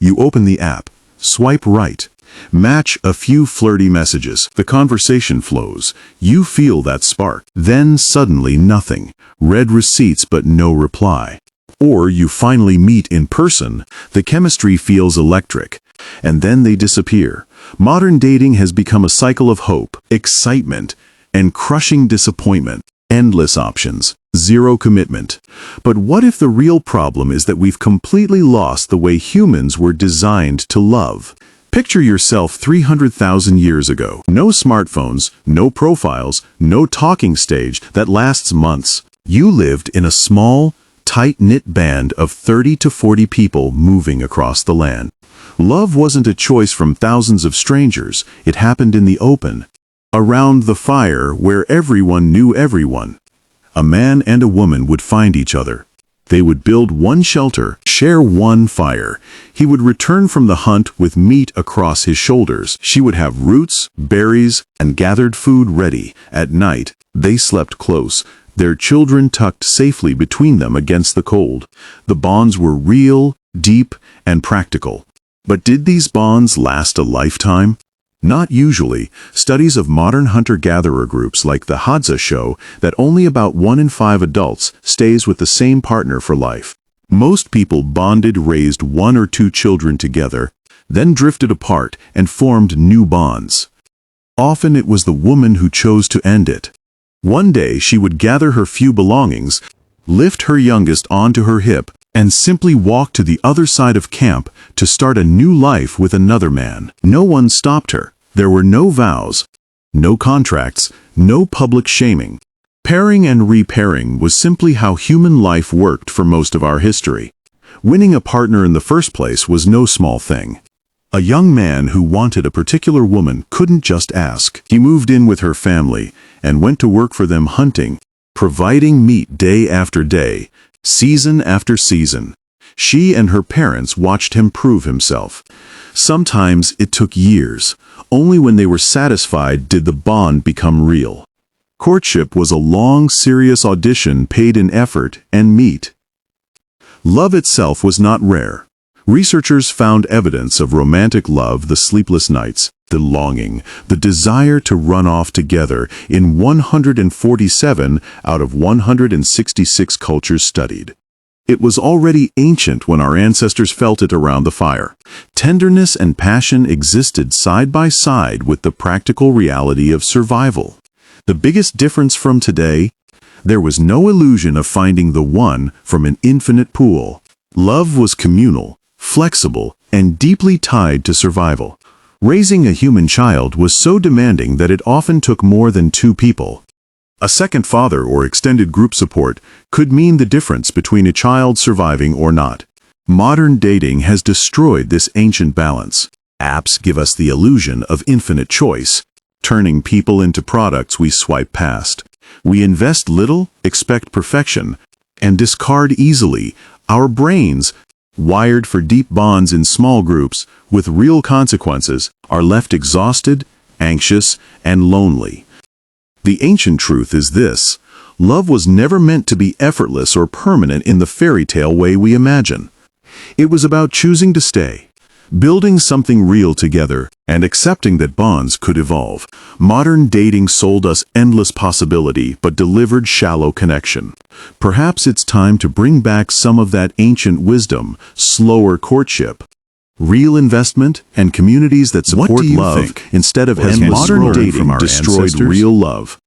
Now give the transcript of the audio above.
You open the app, swipe right, match a few flirty messages. The conversation flows. You feel that spark. Then suddenly nothing. Read receipts but no reply. Or you finally meet in person. The chemistry feels electric. And then they disappear. Modern dating has become a cycle of hope, excitement, and crushing disappointment. Endless options. Zero commitment. But what if the real problem is that we've completely lost the way humans were designed to love? Picture yourself 300,000 years ago. No smartphones, no profiles, no talking stage that lasts months. You lived in a small, tight-knit band of 30 to 40 people moving across the land. Love wasn't a choice from thousands of strangers. It happened in the open, around the fire where everyone knew everyone. A man and a woman would find each other. They would build one shelter, share one fire. He would return from the hunt with meat across his shoulders. She would have roots, berries, and gathered food ready. At night, they slept close, their children tucked safely between them against the cold. The bonds were real, deep, and practical. But did these bonds last a lifetime? Not usually. Studies of modern hunter-gatherer groups like the Hadza show that only about 1 in 5 adults stays with the same partner for life. Most people bonded, raised 1 or 2 children together, then drifted apart and formed new bonds. Often it was the woman who chose to end it. One day she would gather her few belongings, lift her youngest onto her hip, and simply walk to the other side of camp to start a new life with another man. No one stopped her. There were no vows, no contracts, no public shaming. Pairing and repairing was simply how human life worked for most of our history. Winning a partner in the first place was no small thing. A young man who wanted a particular woman couldn't just ask. He moved in with her family and went to work for them hunting, providing meat day after day, season after season. She and her parents watched him prove himself. Sometimes it took years. Only when they were satisfied did the bond become real. Courtship was a long, serious audition paid in effort and meat. Love itself was not rare. Researchers found evidence of romantic love, the sleepless nights, the longing, the desire to run off together in 147 out of 166 cultures studied. It was already ancient when our ancestors felt it around the fire. Tenderness and passion existed side by side with the practical reality of survival. The biggest difference from today? There was no illusion of finding the one from an infinite pool. Love was communal, flexible, and deeply tied to survival. Raising a human child was so demanding that it often took more than 2 people. A second father or extended group support could mean the difference between a child surviving or not. Modern dating has destroyed this ancient balance. Apps give us the illusion of infinite choice, turning people into products we swipe past. We invest little, expect perfection, and discard easily. Our brains, wired for deep bonds in small groups with real consequences, are left exhausted, anxious, and lonely. The ancient truth is this: love was never meant to be effortless or permanent in the fairy tale way we imagine. It was about choosing to stay, building something real together, and accepting that bonds could evolve. Modern dating sold us endless possibility but delivered shallow connection. Perhaps it's time to bring back some of that ancient wisdom: slower courtship, real investment, and communities that support love instead of as modern dating destroyed real love.